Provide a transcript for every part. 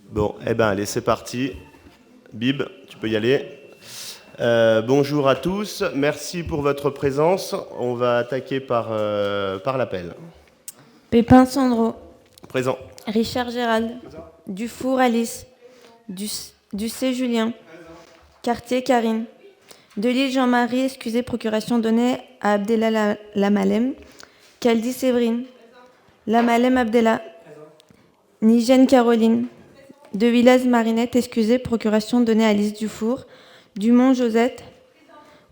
Bon, eh ben, allez, c'est parti. Bib, tu peux y aller. Bonjour à tous, merci pour votre présence. On va attaquer par l'appel. Pépin Sandro, Présent. Richard Gérald, Dufour Alice, Ducé Julien, Cartier Karine, Delisle Jean-Marie, excusez, procuration donnée à Abdellah Lamalem, Kaldi Séverine, Lamalem Abdellah, Nigène Caroline, De Villaz Marinette, excusez, procuration donnée à Alice Dufour, Dumont Josette,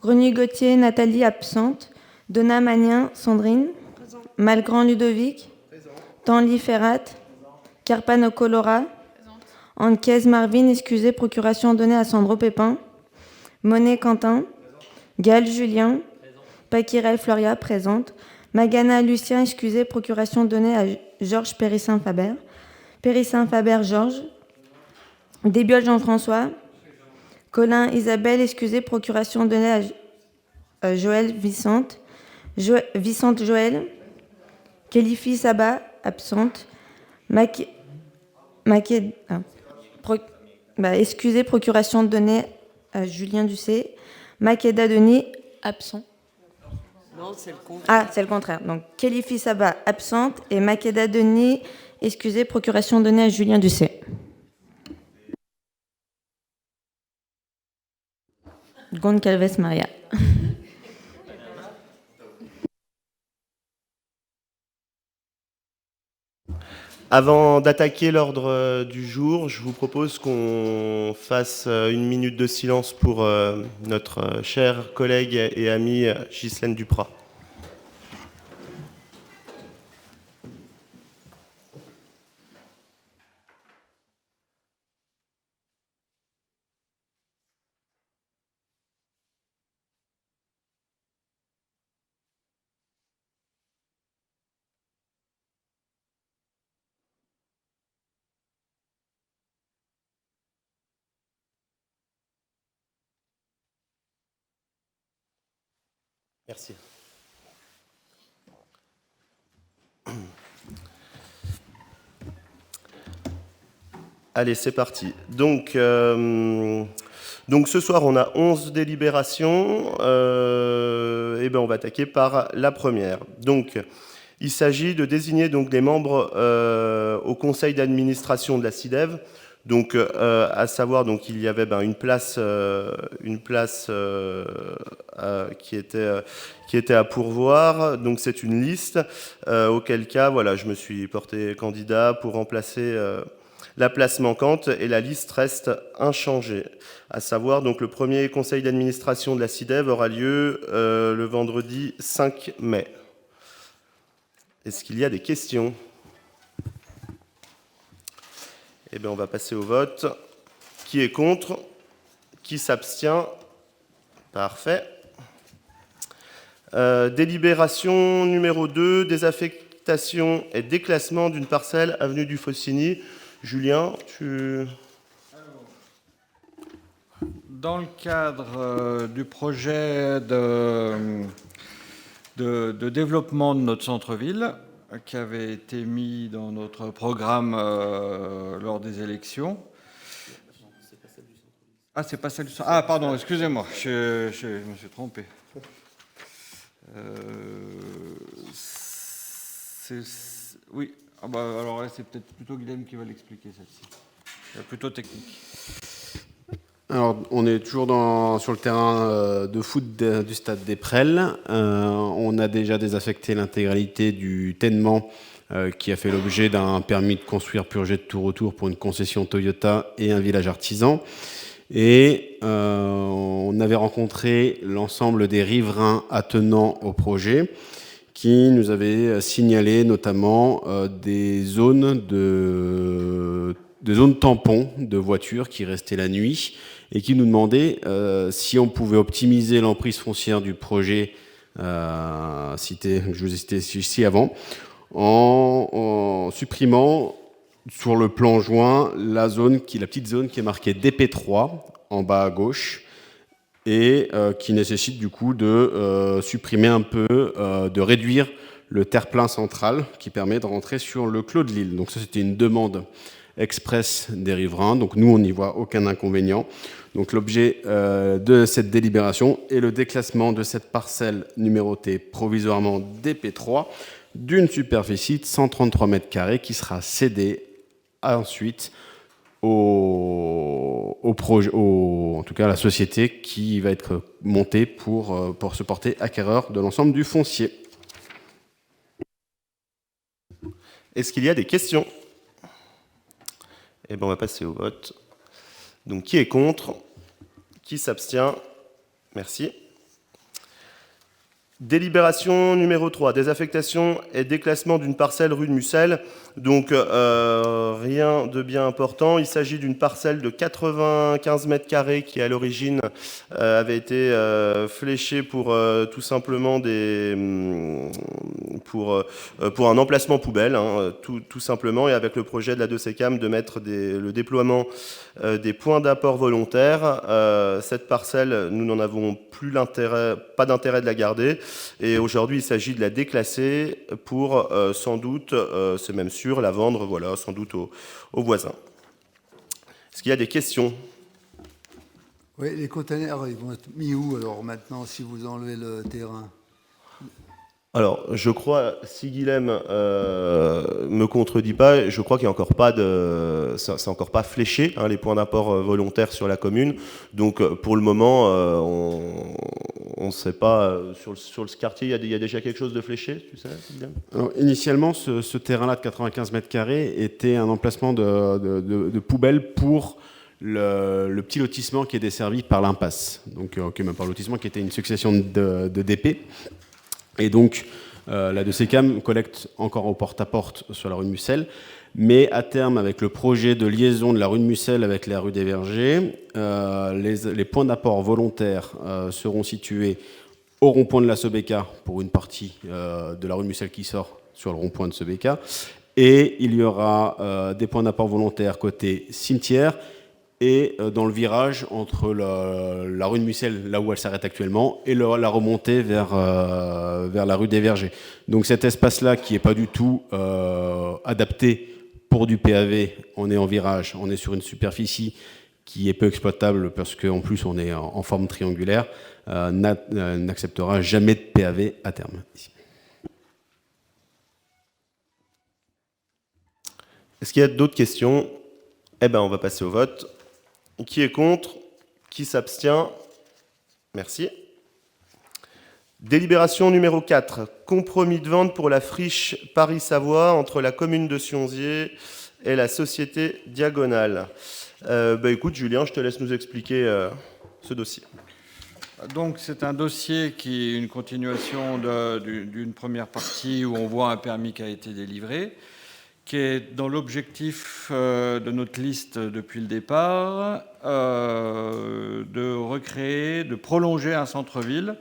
Grenu Gauthier Nathalie absente, Donna Magnin Sandrine, Malgrand Ludovic, Tanly Ferrat, Carpano Colora, Anquez Marvin, excusez, procuration donnée à Sandro Pépin, Monet Quentin, Gal Julien, Paquirel Floria, présente, Magana Lucien, excusez, procuration donnée à Georges Périssin-Faber, Périssin-Faber Georges, Desbiol Jean-François, Colin Isabelle, excusez, procuration donnée à Joël Vicente, Vicente Joël, Kélifi Saba, absente, excusez, procuration donnée à Julien Ducé, Makeda Denis, absent. Non, c'est le contraire. Ah, c'est le contraire. Donc, Kélifi Saba, absente, et Makeda Denis, excusez, procuration donnée à Julien Ducé. Goncalves Maria. Avant d'attaquer l'ordre du jour, je vous propose qu'on fasse une minute de silence pour notre chère collègue et amie Ghislaine Duprat. Merci. Allez, c'est parti. Donc ce soir, on a 11 délibérations. Et ben, on va attaquer par la première. Donc, il s'agit de désigner donc, des membres au conseil d'administration de la CIDEV. Donc, à savoir, donc, il y avait une place qui était à pourvoir. Donc, c'est une liste. Auquel cas, voilà, je me suis porté candidat pour remplacer la place manquante, et la liste reste inchangée. À savoir, donc, le premier conseil d'administration de la CIDEV aura lieu le vendredi 5 mai. Est-ce qu'il y a des questions ? Eh bien, on va passer au vote. Qui est contre ? Qui s'abstient ? Parfait. Délibération numéro 2, désaffectation et déclassement d'une parcelle avenue du Faucigny. Julien, Dans le cadre du projet de développement de notre centre-ville, qui avait été mis dans notre programme lors des élections. Ah, c'est pas celle du centre. Ah, pardon, excusez-moi, je me suis trompé. Oui, alors là, c'est peut-être plutôt Guilhem qui va l'expliquer, celle-ci. C'est plutôt technique. Alors, on est toujours sur le terrain de foot du stade des Prels. On a déjà désaffecté l'intégralité du ténement qui a fait l'objet d'un permis de construire purgé de tout retour pour une concession Toyota et un village artisan. Et on avait rencontré l'ensemble des riverains attenants au projet qui nous avaient signalé notamment des zones tampons de voitures qui restaient la nuit et qui nous demandaient si on pouvait optimiser l'emprise foncière du projet que je vous ai cité ici avant, en supprimant sur le plan joint la petite zone qui est marquée DP3 en bas à gauche et qui nécessite du coup de supprimer un peu, de réduire le terre-plein central qui permet de rentrer sur le clos de l'île. Donc ça, c'était une demande express des riverains. Donc nous, on n'y voit aucun inconvénient. Donc l'objet de cette délibération est le déclassement de cette parcelle numérotée provisoirement DP3 d'une superficie de 133 m² qui sera cédée ensuite en tout cas à la société qui va être montée pour se porter acquéreur de l'ensemble du foncier. Est-ce qu'il y a des questions? Eh bien, on va passer au vote. Donc, qui est contre? Qui s'abstient? Merci. Délibération numéro 3, désaffectation et déclassement d'une parcelle rue de Mussel. Donc, rien de bien important. Il s'agit d'une parcelle de 95 m² qui, à l'origine, avait été fléchée pour tout simplement pour un emplacement poubelle, hein, tout simplement, et avec le projet de la DOCECAM de mettre le déploiement des points d'apport volontaires. Cette parcelle, nous n'en avons pas d'intérêt de la garder. Et aujourd'hui, il s'agit de la déclasser pour, sans doute, c'est même sûr, la vendre, voilà, sans doute aux voisins. Est-ce qu'il y a des questions? Oui, les containers, ils vont être mis où, alors, maintenant, si vous enlevez le terrain? Alors, je crois, si Guilhem me contredit pas, je crois qu'il n'y a encore pas c'est encore pas fléché, hein, les points d'apport volontaires sur la commune. Donc, pour le moment, on ne sait pas. Sur le quartier, il y a déjà quelque chose de fléché, tu sais, Guilhem? Alors, initialement, ce terrain-là de 95 m² était un emplacement de poubelle pour le petit lotissement qui est desservi par l'impasse. Donc, même par lotissement qui était une succession de DP. Et donc, la DOCECAM collecte encore au porte-à-porte sur la rue de Mussel, mais à terme, avec le projet de liaison de la rue de Mussel avec la rue des Vergers, les points d'apport volontaires seront situés au rond-point de la Sobeca pour une partie de la rue de Mussel qui sort sur le rond-point de Sobeca, et il y aura des points d'apport volontaires côté cimetière et dans le virage entre la rue de Mussel, là où elle s'arrête actuellement, et la remontée vers la rue des Vergers. Donc cet espace-là, qui n'est pas du tout adapté pour du PAV, on est en virage, on est sur une superficie qui est peu exploitable parce qu'en plus on est en forme triangulaire, n'acceptera jamais de PAV à terme. Ici. Est-ce qu'il y a d'autres questions? Eh bien, on va passer au vote. Qui est contre? Qui s'abstient? Merci. Délibération numéro 4. Compromis de vente pour la friche Paris-Savoie entre la commune de Sionzier et la société Diagonale. Écoute, Julien, je te laisse nous expliquer ce dossier. Donc, c'est un dossier qui est une continuation d'une première partie où on voit un permis qui a été délivré, qui est dans l'objectif de notre liste depuis le départ, de recréer, de prolonger un centre-ville,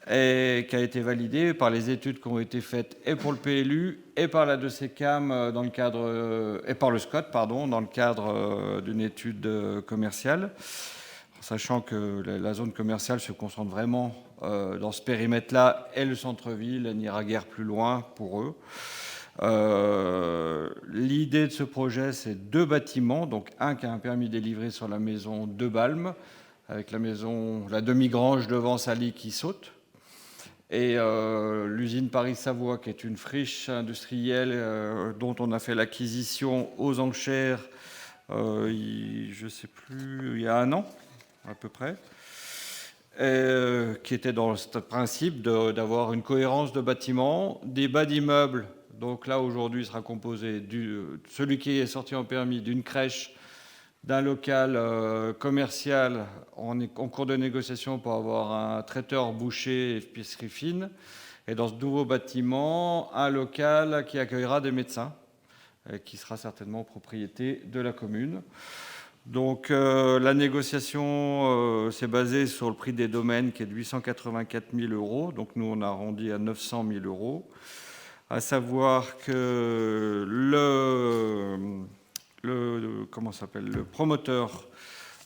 et qui a été validé par les études qui ont été faites et pour le PLU et par la DOCECAM dans le cadre et par le SCOT, pardon, dans le cadre d'une étude commerciale, sachant que la zone commerciale se concentre vraiment dans ce périmètre-là, et le centre-ville n'ira guère plus loin pour eux. L'idée de ce projet, c'est 2 bâtiments, donc un qui a un permis délivré sur la maison de Balme, avec la demi-grange devant Sally qui saute, et l'usine Paris-Savoie, qui est une friche industrielle dont on a fait l'acquisition aux enchères, je ne sais plus, il y a 1 an à peu près, qui était dans ce principe d'avoir une cohérence de bâtiments, des bas d'immeubles. Donc là, aujourd'hui, il sera composé celui qui est sorti en permis d'une crèche, d'un local commercial en cours de négociation pour avoir un traiteur boucher et épicerie fine. Et dans ce nouveau bâtiment, un local qui accueillera des médecins, qui sera certainement propriété de la commune. Donc la négociation s'est basée sur le prix des domaines qui est de 884 000 €. Donc nous, on a arrondi à 900 000 €. À savoir que le promoteur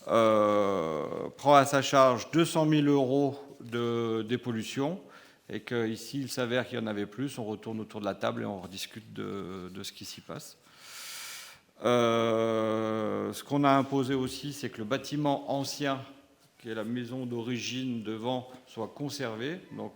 prend à sa charge 200 000 € de dépollution, et qu'ici, il s'avère qu'il y en avait plus. On retourne autour de la table et on rediscute de ce qui s'y passe. Ce qu'on a imposé aussi, c'est que le bâtiment ancien, qui est la maison d'origine devant, soit conservé. Donc,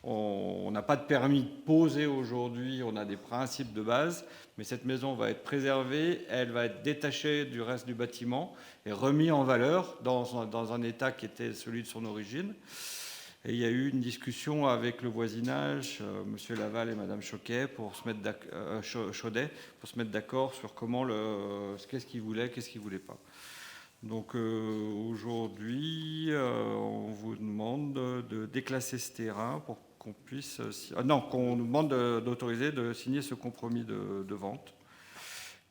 on n'a pas de permis de poser aujourd'hui, on a des principes de base, mais cette maison va être préservée, elle va être détachée du reste du bâtiment et remise en valeur dans un état qui était celui de son origine. Et il y a eu une discussion avec le voisinage, M. Laval et Mme Chaudet, pour se mettre d'accord sur qu'est-ce qu'ils voulaient, qu'est-ce qu'ils ne voulaient pas. Donc aujourd'hui, on vous demande de déclasser ce terrain pour qu'on puisse... qu'on nous demande d'autoriser de signer ce compromis de vente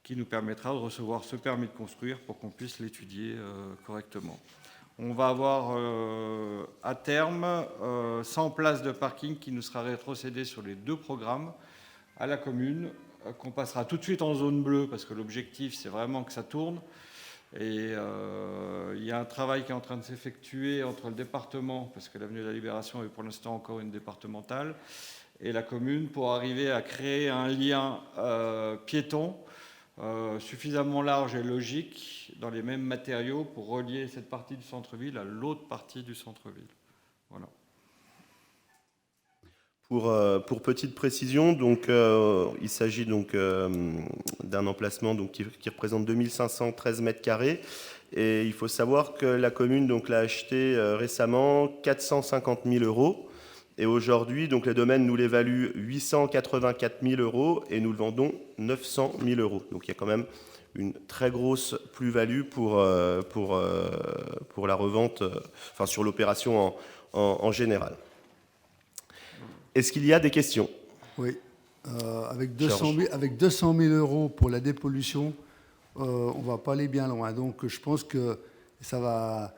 qui nous permettra de recevoir ce permis de construire pour qu'on puisse l'étudier correctement. On va avoir à terme 100 places de parking qui nous sera rétrocédée sur les 2 programmes à la commune, qu'on passera tout de suite en zone bleue parce que l'objectif c'est vraiment que ça tourne. Et il y a un travail qui est en train de s'effectuer entre le département, parce que l'avenue de la Libération est pour l'instant encore une départementale, et la commune pour arriver à créer un lien piéton suffisamment large et logique dans les mêmes matériaux pour relier cette partie du centre-ville à l'autre partie du centre-ville. Voilà. Pour petite précision, donc, il s'agit donc d'un emplacement donc, qui représente 2513 mètres carrés. Et il faut savoir que la commune donc, l'a acheté récemment 450 000 euros. Et aujourd'hui, donc, les domaines nous l'évaluent 884 000 euros et nous le vendons 900 000 euros. Donc il y a quand même une très grosse plus-value pour la revente, enfin sur l'opération en général. Est-ce qu'il y a des questions? Oui. Avec 200 000 euros pour la dépollution, on ne va pas aller bien loin. Donc je pense que ça va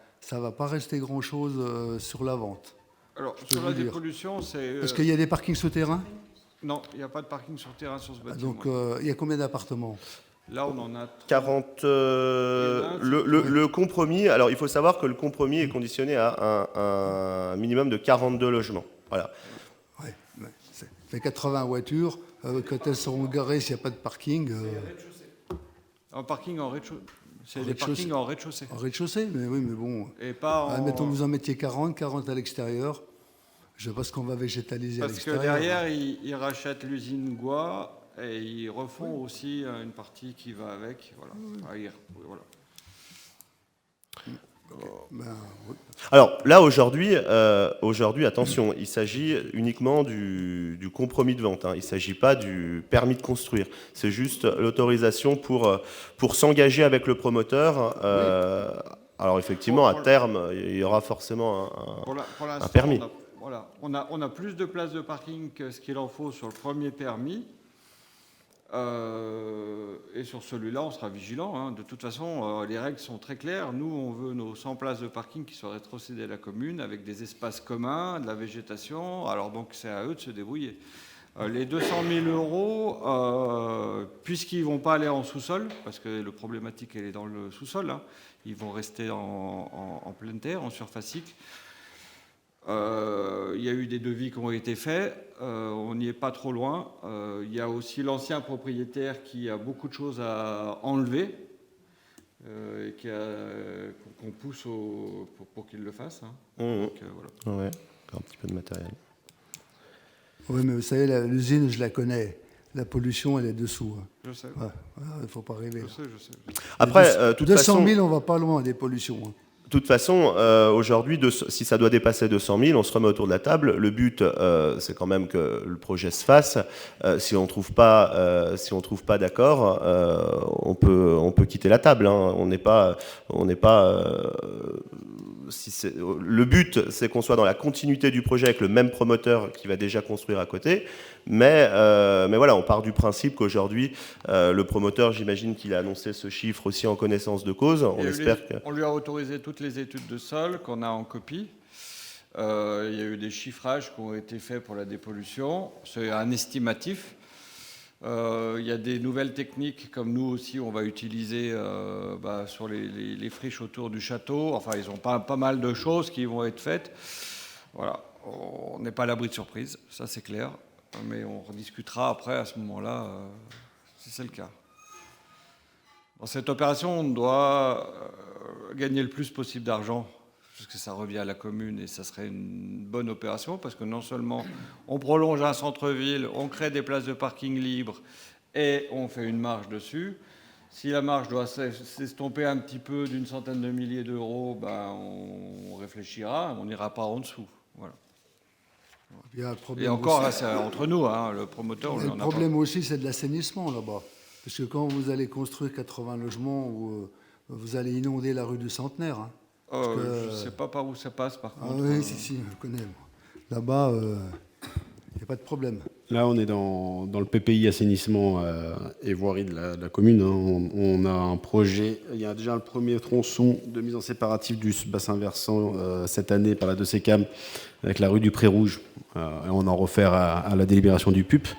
pas rester grand-chose sur la vente. Alors, sur la dépollution, c'est... Est-ce qu'il y a des parkings souterrains? Non, il n'y a pas de parking souterrain sur ce bâtiment. Donc il y a combien d'appartements? Là, on en a 40. Le compromis, alors il faut savoir que le compromis est conditionné à un minimum de 42 logements. Voilà. Ouais, ça fait 80 voitures. Quand elles seront garées, s'il n'y a pas de parking. Un parking en rez-de-chaussée. C'est des parkings en rez-de-chaussée. En rechaussée, mais oui, mais bon. Et pas en... Admettons que vous en mettiez 40 à l'extérieur. Je ne sais pas ce qu'on va végétaliser à l'extérieur. Parce que derrière, ils rachètent l'usine Gois et ils refont aussi une partie qui va avec. Voilà. Voilà. Okay. Ben, oui. Alors là, aujourd'hui, attention, il s'agit uniquement du compromis de vente. Hein. Il ne s'agit pas du permis de construire. C'est juste l'autorisation pour s'engager avec le promoteur. Alors effectivement, à terme, il y aura forcément un permis. On a plus de places de parking que ce qu'il en faut sur le premier permis. Et sur celui-là, on sera vigilant. Hein. De toute façon, les règles sont très claires. Nous, on veut nos 100 places de parking qui soient rétrocédées à la commune avec des espaces communs, de la végétation. Alors donc, c'est à eux de se débrouiller. Les 200 000 euros, puisqu'ils ne vont pas aller en sous-sol, parce que le problématique, elle est dans le sous-sol, hein, ils vont rester en pleine terre, en surfacique. Il y a eu des devis qui ont été faits, on n'y est pas trop loin. Il y a aussi l'ancien propriétaire qui a beaucoup de choses à enlever et qu'on pousse pour qu'il le fasse. Hein. Donc, voilà. Ouais, un petit peu de matériel. Oui, mais vous savez, l'usine, je la connais. La pollution, elle est dessous. Hein. Je sais. Ouais, il ne faut pas rêver. Je sais. Après, 200 000, on ne va pas loin des pollutions. Hein. De toute façon, aujourd'hui, si ça doit dépasser 200 000, on se remet autour de la table. Le but, c'est quand même que le projet se fasse. Si on trouve pas d'accord, on peut quitter la table. Hein. Le but, c'est qu'on soit dans la continuité du projet avec le même promoteur qui va déjà construire à côté. Mais voilà, on part du principe qu'aujourd'hui, le promoteur, j'imagine qu'il a annoncé ce chiffre aussi en connaissance de cause. On lui a autorisé toutes les études de sol qu'on a en copie. Il y a eu des chiffrages qui ont été faits pour la dépollution. C'est un estimatif. Il y a des nouvelles techniques, comme nous aussi, on va utiliser sur les friches autour du château. Enfin, ils ont pas mal de choses qui vont être faites. Voilà, on n'est pas à l'abri de surprise, ça c'est clair. Mais on rediscutera après, à ce moment-là, si c'est le cas. Dans cette opération, on doit gagner le plus possible d'argent, parce que ça revient à la commune, et ça serait une bonne opération, parce que non seulement on prolonge un centre-ville, on crée des places de parking libres, et on fait une marge dessus. Si la marge doit s'estomper un petit peu d'une centaine de milliers d'euros, ben on réfléchira, on n'ira pas en dessous. Voilà. Il y a un problème Et encore, aussi. là, c'est entre nous, hein, le promoteur. Le problème aussi, c'est de l'assainissement là-bas. Parce que quand vous allez construire 80 logements, vous allez inonder la rue du Centenaire. Hein. Je ne sais pas par où ça passe, par contre. Ah oui, si, je connais. Là-bas, il n'y a pas de problème. Là, on est dans le PPI assainissement et voirie de la commune. Hein. On a un projet. Il y a déjà le premier tronçon de mise en séparatif du bassin versant cette année par la 2CCAM avec la rue du Pré-Rouge. On en refait à la délibération du PUP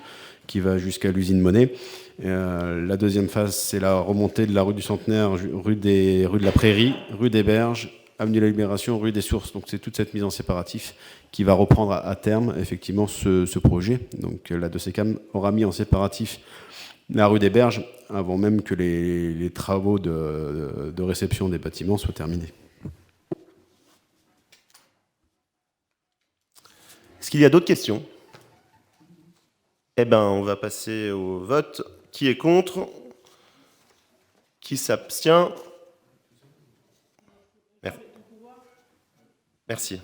qui va jusqu'à l'usine Monet. La deuxième phase, c'est la remontée de la rue du Centenaire, rue de la Prairie, rue des Berges, avenue de la Libération, rue des Sources. Donc c'est toute cette mise en séparatif qui va reprendre à terme effectivement ce projet. Donc la 2CCAM aura mis en séparatif la rue des Berges avant même que les travaux de réception des bâtiments soient terminés. Est-ce qu'il y a d'autres questions? Eh bien, on va passer au vote. Qui est contre? Qui s'abstient? Merci.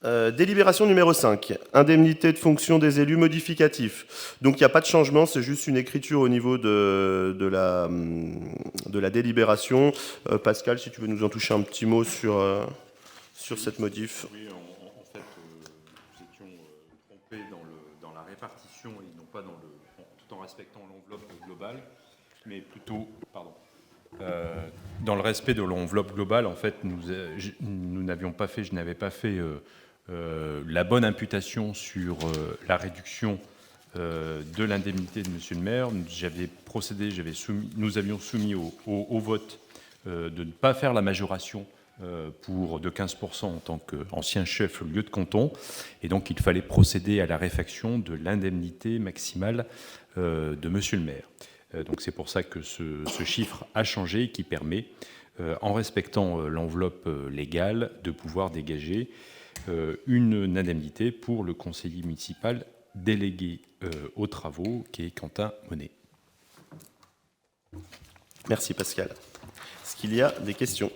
Délibération numéro 5, indemnité de fonction des élus modificatif. Donc il n'y a pas de changement, c'est juste une écriture au niveau de la délibération. Pascal, si tu veux nous en toucher un petit mot sur cette modif. Oui, en fait, nous étions trompés dans la répartition et non pas tout en respectant l'enveloppe globale, mais plutôt, dans le respect de l'enveloppe globale, en fait, nous n'avions pas fait, je n'avais pas fait la bonne imputation sur la réduction de l'indemnité de Monsieur le maire. Nous avions soumis au vote de ne pas faire la majoration de 15% en tant qu'ancien chef lieu de canton, et donc il fallait procéder à la réfaction de l'indemnité maximale de Monsieur le maire. Donc c'est pour ça que ce chiffre a changé et qui permet, en respectant l'enveloppe légale, de pouvoir dégager une indemnité pour le conseiller municipal délégué aux travaux, qui est Quentin Monet. Merci Pascal. Est-ce qu'il y a des questions?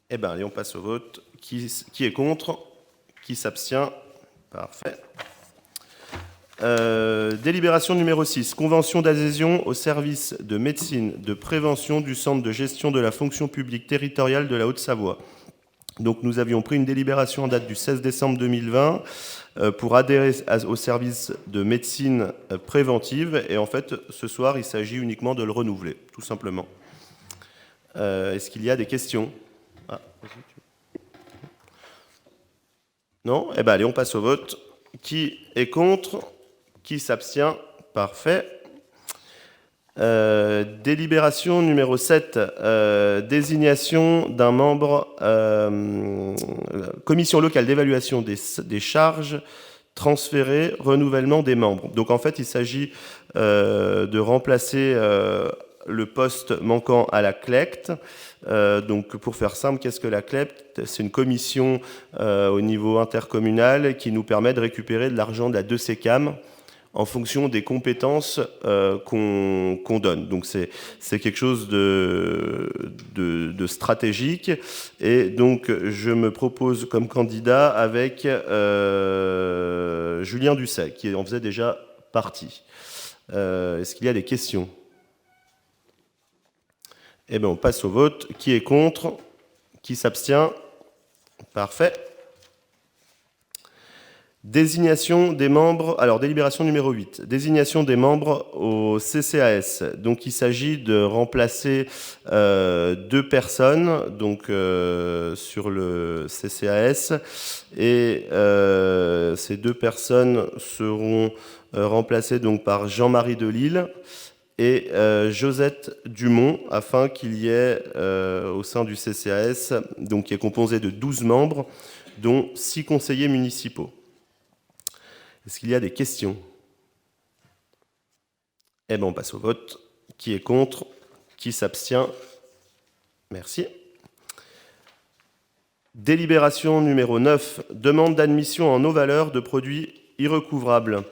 Eh bien, allez, on passe au vote. Qui est contre? Qui s'abstient? Parfait. Délibération numéro 6, convention d'adhésion au service de médecine de prévention du Centre de gestion de la fonction publique territoriale de la Haute-Savoie. Donc nous avions pris une délibération en date du 16 décembre 2020 pour adhérer au service de médecine préventive, et en fait ce soir il s'agit uniquement de le renouveler, tout simplement. Est-ce qu'il y a des questions? Non? Eh bien allez, on passe au vote. Qui est contre? Qui s'abstient? Parfait. Délibération numéro 7, désignation d'un membre, commission locale d'évaluation des charges transférées, renouvellement des membres. Donc en fait, il s'agit de remplacer le poste manquant à la CLECT. Donc pour faire simple, qu'est-ce que la CLECT? C'est une commission au niveau intercommunal qui nous permet de récupérer de l'argent de la 2CCAM en fonction des compétences qu'on donne. Donc c'est quelque chose de stratégique. Et donc je me propose comme candidat avec Julien Ducet, qui en faisait déjà partie. Est-ce qu'il y a des questions? Eh bien, on passe au vote. Qui est contre? Qui s'abstient? Parfait. Désignation des membres, alors délibération numéro 8, désignation des membres au CCAS. Donc il s'agit de remplacer 2 personnes donc, sur le CCAS, et ces 2 personnes seront remplacées donc, par Jean-Marie Delille et Josette Dumont, afin qu'il y ait au sein du CCAS, donc, qui est composé de 12 membres, dont 6 conseillers municipaux. Est-ce qu'il y a des questions? Eh bien, on passe au vote. Qui est contre? Qui s'abstient? Merci. Délibération numéro 9, demande d'admission en no-valeur de produits irrecouvrables.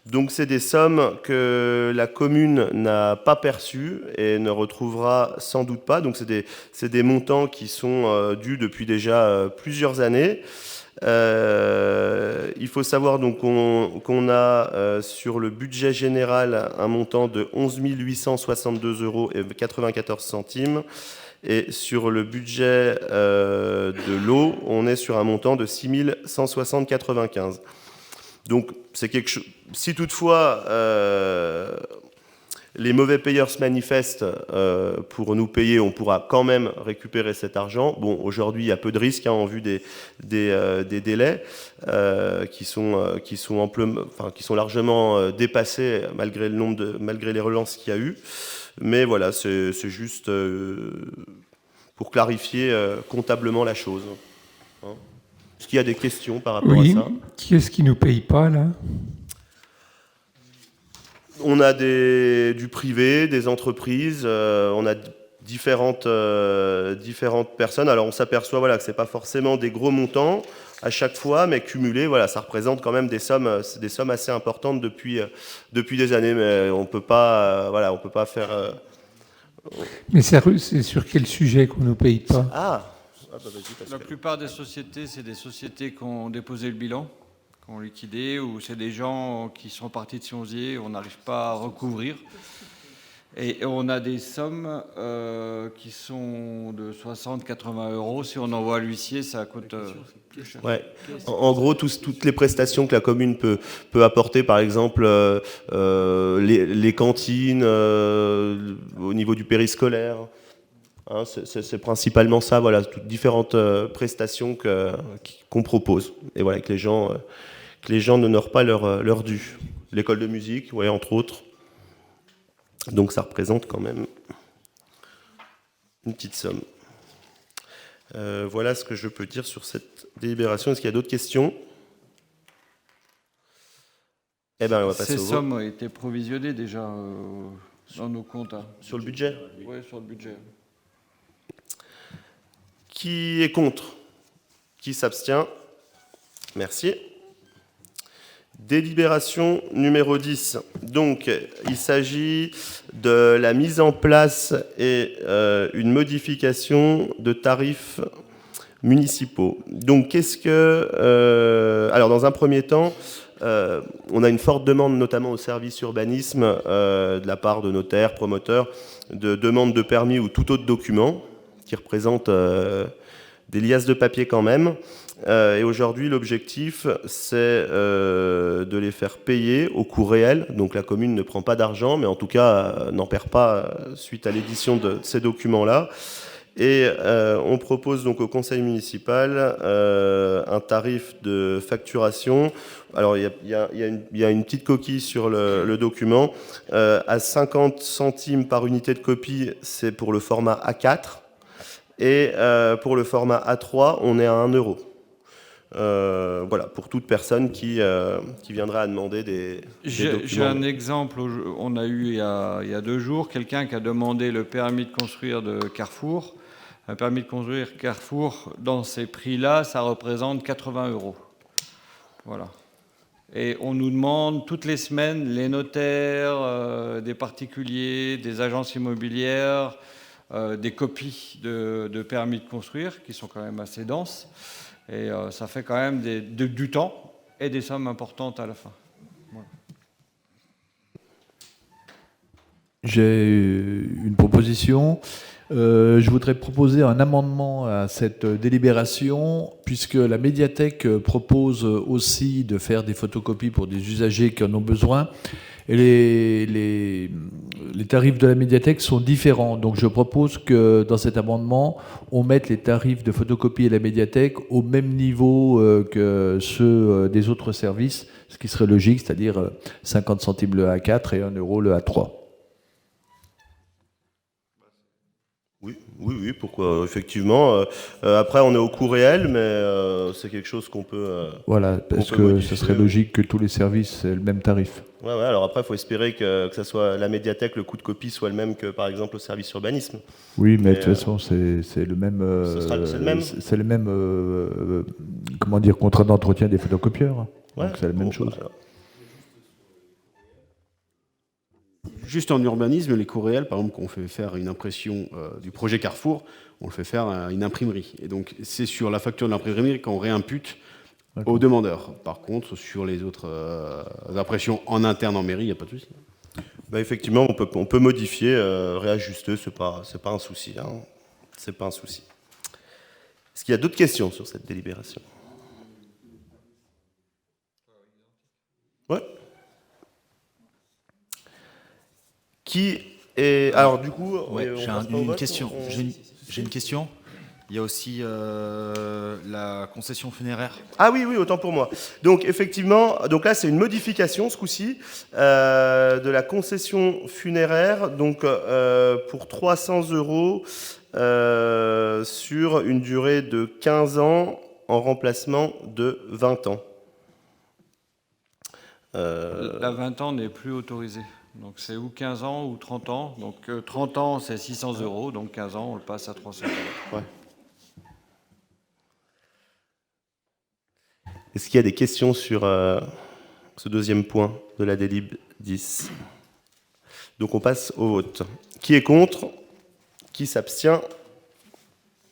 Donc, c'est des sommes que la commune n'a pas perçues et ne retrouvera sans doute pas. Donc, c'est des montants qui sont dus depuis déjà plusieurs années. Il faut savoir donc qu'on a sur le budget général un montant de 11 862,94 €. Et sur le budget de l'eau, on est sur un montant de 6 160,95 €. Donc, c'est quelque chose. Si toutefois les mauvais payeurs se manifestent pour nous payer, on pourra quand même récupérer cet argent. Bon, aujourd'hui, il y a peu de risques en vue des délais qui sont largement dépassés malgré les relances qu'il y a eu. Mais voilà, c'est juste pour clarifier comptablement la chose. Hein. Est-ce qu'il y a des questions par rapport à ça? Qui est-ce qui ne nous paye pas, là? On a du privé, des entreprises, on a différentes personnes. Alors, on s'aperçoit voilà, que ce n'est pas forcément des gros montants à chaque fois, mais cumulés, voilà, ça représente quand même des sommes assez importantes depuis des années. Mais on peut pas faire... Mais c'est sur quel sujet qu'on ne nous paye pas? La plupart des sociétés, c'est des sociétés qui ont déposé le bilan, qui ont liquidé, ou c'est des gens qui sont partis de Sionzier, on n'arrive pas à recouvrir. Et on a des sommes qui sont de 60-80 €. Si on envoie à l'huissier, ça coûte plus cher. Ouais. En gros, toutes les prestations que la commune peut apporter, par exemple les cantines au niveau du périscolaire, hein, c'est principalement ça, voilà, toutes différentes prestations qu'on propose. Et voilà, que les gens n'honorent pas leur dû. L'école de musique, ouais, entre autres. Donc ça représente quand même une petite somme. Voilà ce que je peux dire sur cette délibération. Est-ce qu'il y a d'autres questions? Eh bien, on va passer au vote. Ces sommes ont été provisionnées déjà dans nos comptes. Hein. Sur le budget? Oui, sur le budget. Qui est contre? Qui s'abstient? Merci. Délibération numéro 10. Donc, il s'agit de la mise en place et une modification de tarifs municipaux. Donc, alors, dans un premier temps, on a une forte demande, notamment au service urbanisme, de la part de notaires, promoteurs, de demande de permis ou tout autre document qui représente des liasses de papier quand même. Et aujourd'hui, l'objectif, c'est de les faire payer au coût réel. Donc la commune ne prend pas d'argent, mais en tout cas n'en perd pas suite à l'édition de ces documents-là. Et on propose donc au conseil municipal un tarif de facturation. Alors il y a une petite coquille sur le document. À 50 centimes par unité de copie, c'est pour le format A4. Et pour le format A3, on est à 1 €. Voilà, pour toute personne qui viendra à demander des documents. J'ai un exemple, on a eu il y a 2 jours, quelqu'un qui a demandé le permis de construire de Carrefour. Un permis de construire Carrefour, dans ces prix-là, ça représente 80 €. Voilà. Et on nous demande toutes les semaines, les notaires, des particuliers, des agences immobilières, des copies de permis de construire, qui sont quand même assez denses. Et ça fait quand même du temps et des sommes importantes à la fin. Voilà. J'ai une proposition. Je voudrais proposer un amendement à cette délibération, puisque la médiathèque propose aussi de faire des photocopies pour des usagers qui en ont besoin. Et les tarifs de la médiathèque sont différents. Donc je propose que dans cet amendement, on mette les tarifs de photocopie à la médiathèque au même niveau que ceux des autres services, ce qui serait logique, c'est-à-dire 50 centimes le A4 et 1 € le A3. Oui, pourquoi? Effectivement. Après, on est au coût réel, mais c'est quelque chose qu'on peut... Voilà, parce que ce serait logique que tous les services aient le même tarif. Ouais, alors après, il faut espérer que ça soit la médiathèque, le coût de copie soit le même que, par exemple, au service urbanisme. Oui, mais de toute façon, c'est le même. C'est le même. C'est le même. Comment dire, contrat d'entretien des photocopieurs. Ouais. Donc c'est la même chose. Juste en urbanisme, les coûts réels, par exemple, quand on fait faire une impression du projet Carrefour, on le fait faire à une imprimerie. Et donc, c'est sur la facture de l'imprimerie qu'on réimpute aux demandeurs. Par contre, sur les autres impressions en interne en mairie, il n'y a pas de souci. Bah, effectivement, on peut modifier, réajuster, c'est pas un souci. Hein. C'est pas un souci. Est-ce qu'il y a d'autres questions sur cette délibération? Ouais. Qui est... Alors, du coup... Ouais, j'ai une question. J'ai une question. Il y a aussi la concession funéraire. Ah oui, autant pour moi. Donc effectivement, donc là c'est une modification ce coup-ci de la concession funéraire, donc pour 300 € sur une durée de 15 ans en remplacement de 20 ans. La 20 ans n'est plus autorisée. Donc c'est ou 15 ans ou 30 ans. Donc 30 ans c'est 600 €, donc 15 ans on le passe à 300 €. Ouais. Est-ce qu'il y a des questions sur ce deuxième point de la délib 10? Donc on passe au vote. Qui est contre? Qui s'abstient?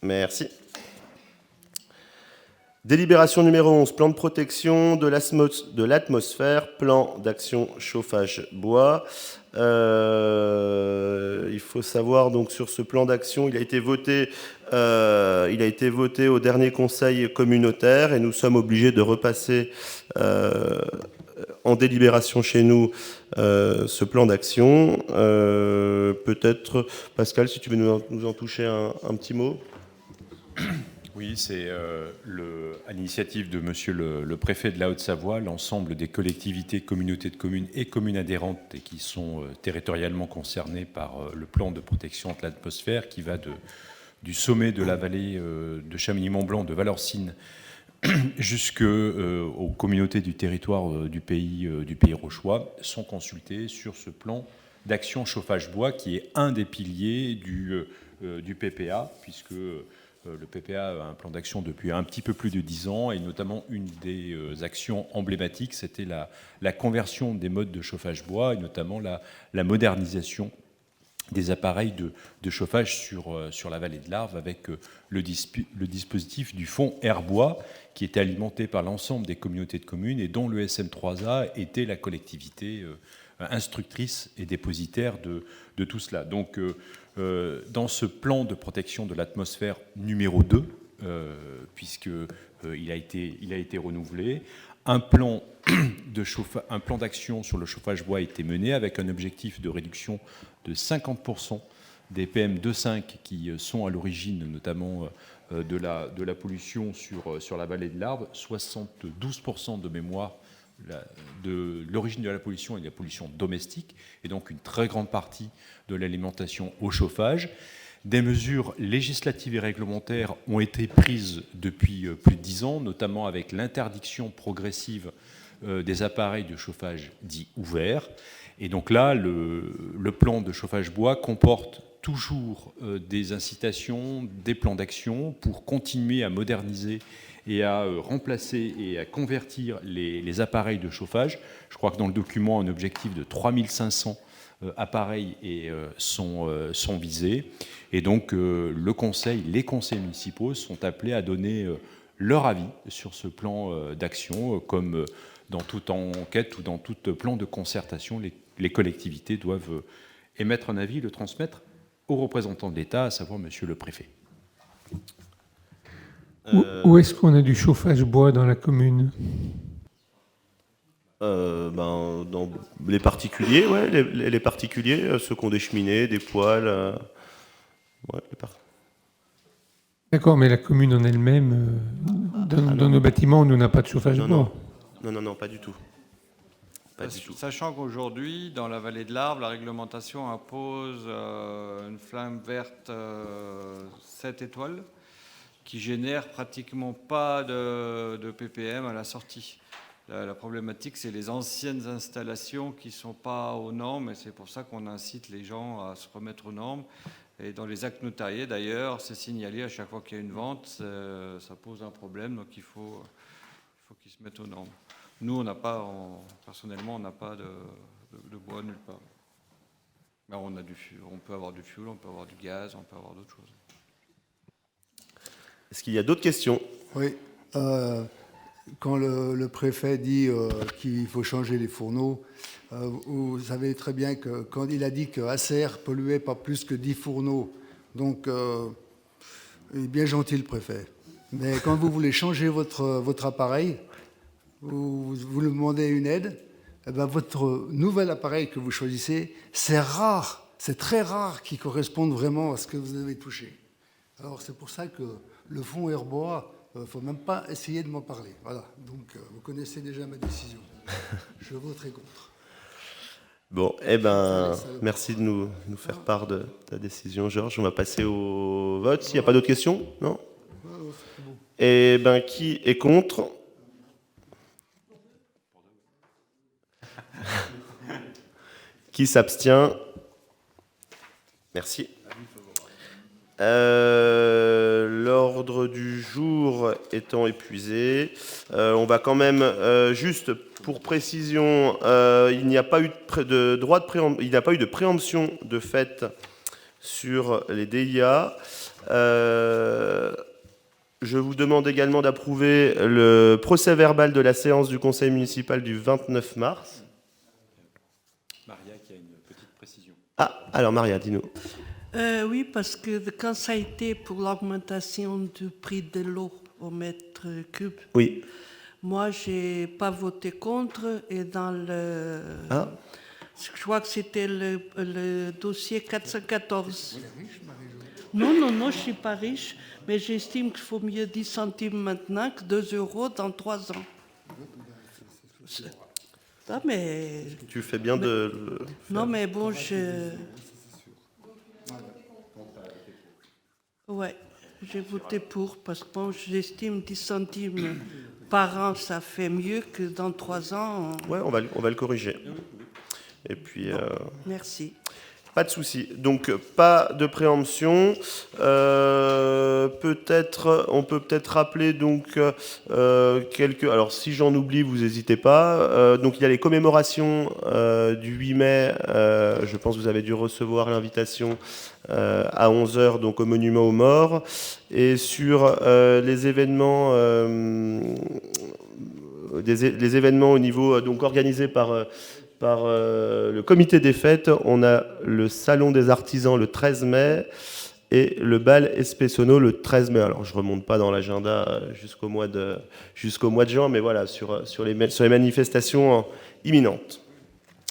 Merci. Délibération numéro 11, plan de protection de l'atmosphère, plan d'action chauffage bois. Il faut savoir donc sur ce plan d'action, il a été voté au dernier conseil communautaire et nous sommes obligés de repasser en délibération chez nous ce plan d'action. Peut-être, Pascal, si tu veux nous en toucher un petit mot. Oui, c'est à l'initiative de Monsieur le préfet de la Haute-Savoie, l'ensemble des collectivités, communautés de communes et communes adhérentes et qui sont territorialement concernées par le plan de protection de l'atmosphère qui va du sommet de la vallée de Chamonix-Mont-Blanc, de Valorcine, jusqu'aux communautés du territoire du pays rochois, sont consultées sur ce plan d'action chauffage bois qui est un des piliers du PPA, puisque le PPA a un plan d'action depuis un petit peu plus de 10 ans, et notamment une des actions emblématiques, c'était la conversion des modes de chauffage bois, et notamment la modernisation des appareils de chauffage sur la vallée de l'Arve, avec le dispositif du fonds Airbois, qui était alimenté par l'ensemble des communautés de communes, et dont le SM3A était la collectivité instructrice et dépositaire de tout cela. Donc, dans ce plan de protection de l'atmosphère numéro 2, puisqu'il a été renouvelé, un plan d'action sur le chauffage bois a été mené avec un objectif de réduction de 50% des PM2,5 qui sont à l'origine notamment de la pollution sur la vallée de l'Arve, 72% de mémoire de l'origine de la pollution et de la pollution domestique, et donc une très grande partie de l'alimentation au chauffage. Des mesures législatives et réglementaires ont été prises depuis plus de 10 ans, notamment avec l'interdiction progressive des appareils de chauffage dits ouverts. Et donc là, le plan de chauffage bois comporte toujours des incitations, des plans d'action pour continuer à moderniser et à remplacer et à convertir les appareils de chauffage. Je crois que dans le document, un objectif de 3500 appareils sont visés. Et donc, les conseils municipaux sont appelés à donner leur avis sur ce plan d'action. Comme dans toute enquête ou dans tout plan de concertation, les collectivités doivent émettre un avis et le transmettre aux représentants de l'État, à savoir Monsieur le préfet. Où est-ce qu'on a du chauffage bois dans la commune? Dans les particuliers, ouais, les particuliers, ceux qui ont des cheminées, des poêles. Ouais, D'accord, mais la commune en elle-même, dans nos bâtiments, nous n'a pas de chauffage bois. Non, pas du tout. Sachant qu'aujourd'hui, dans la vallée de l'Arve, la réglementation impose une flamme verte 7 étoiles qui génère pratiquement pas de ppm à la sortie. La problématique, c'est les anciennes installations qui ne sont pas aux normes, et c'est pour ça qu'on incite les gens à se remettre aux normes. Et dans les actes notariés, d'ailleurs, c'est signalé à chaque fois qu'il y a une vente, ça pose un problème, donc il faut qu'ils se mettent aux normes. Nous, on n'a pas, personnellement, on n'a pas de bois nulle part. Mais on peut avoir du fioul, on peut avoir du gaz, on peut avoir d'autres choses. Est-ce qu'il y a d'autres questions? Oui. Quand le préfet dit qu'il faut changer les fourneaux, vous savez très bien que quand il a dit que Acer polluait pas plus que 10 fourneaux, donc il est bien gentil le préfet. Mais quand vous voulez changer votre appareil, vous lui demandez une aide, eh ben votre nouvel appareil que vous choisissez, c'est rare, c'est très rare qu'il corresponde vraiment à ce que vous avez touché. Alors c'est pour ça que le fonds Herbois, il ne faut même pas essayer de m'en parler. Voilà, donc vous connaissez déjà ma décision. Je voterai contre. Bon, eh ben, merci de nous faire part de ta décision, Georges. On va passer au vote. S'il n'y a pas d'autres questions, non? Eh ben, qui est contre? Qui s'abstient? Merci. L'ordre du jour étant épuisé, on va quand même, juste pour précision, il n'y a pas eu de préemption de fait sur les DIA. Je vous demande également d'approuver le procès-verbal de la séance du conseil municipal du 29 mars. Maria qui a une petite précision. Ah, alors Maria, dis-nous. Oui, parce que quand ça a été pour l'augmentation du prix de l'eau au mètre cube, oui. Moi, je n'ai pas voté contre, et dans le... Ah. Je crois que c'était le dossier 414. Non, je ne suis pas riche, mais j'estime qu'il faut mieux 10 centimes maintenant que 2 euros dans 3 ans. Ah, mais... Tu fais bien de le faire. Non, mais bon, ouais, j'ai voté pour, parce que bon, j'estime 10 centimes par an, ça fait mieux que dans 3 ans. Ouais, on va le corriger. Et puis... Merci. Pas de souci. Donc, pas de préemption. On peut peut-être rappeler donc quelques... Alors, si j'en oublie, vous n'hésitez pas. Donc, il y a les commémorations du 8 mai. Je pense que vous avez dû recevoir l'invitation à 11h, donc au monument aux morts. Et sur les événements... les événements au niveau... donc organisés par le comité des fêtes, on a le salon des artisans le 13 mai et le bal Espessonneau le 13 mai. Alors je remonte pas dans l'agenda jusqu'au mois de juin, mais voilà, sur les manifestations imminentes.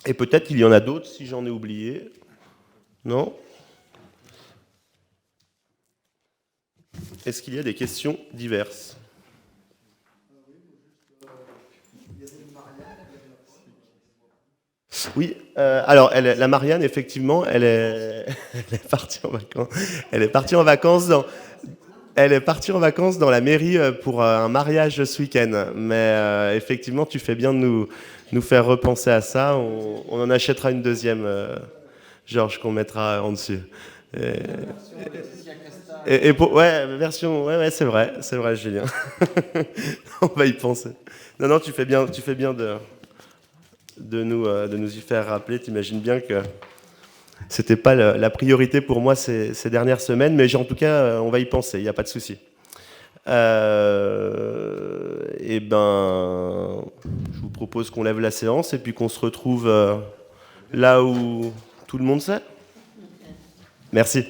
Et peut-être qu'il y en a d'autres si j'en ai oublié. Non? Est-ce qu'il y a des questions diverses? Oui, alors la Marianne, effectivement, elle est partie en vacances. Elle est partie en vacances dans la mairie pour un mariage ce week-end. Mais effectivement, tu fais bien de nous faire repenser à ça. On en achètera une deuxième, Georges, qu'on mettra en dessus. Ouais, c'est vrai, Julien. On va y penser. Non, tu fais bien de nous y faire rappeler. T'imagines bien que c'était pas la priorité pour moi ces dernières semaines, mais en tout cas, on va y penser, il n'y a pas de souci. Et ben, je vous propose qu'on lève la séance et puis qu'on se retrouve là où tout le monde sait. Merci.